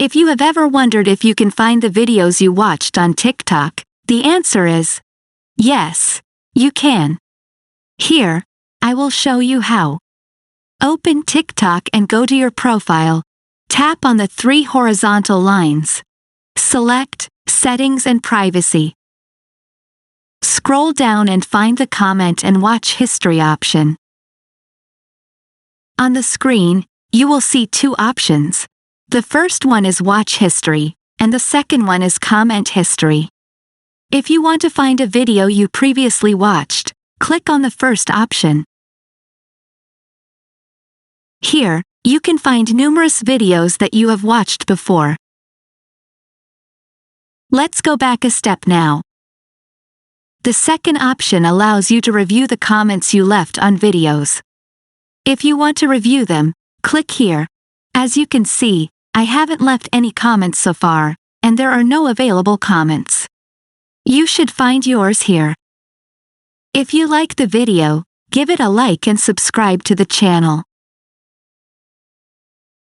If you have ever wondered if you can find the videos you watched on TikTok, the answer is yes, you can. Here, I will show you how. Open TikTok and go to your profile. Tap on the 3 horizontal lines. Select Settings and Privacy. Scroll down and find the Comment and Watch History option. On the screen, you will see 2 options. The first one is Watch History, and the second one is Comment History. If you want to find a video you previously watched, click on the first option. Here, you can find numerous videos that you have watched before. Let's go back a step now. The second option allows you to review the comments you left on videos. If you want to review them, click here. As you can see, I haven't left any comments so far, and there are no available comments. You should find yours here. If you like the video, give it a like and subscribe to the channel.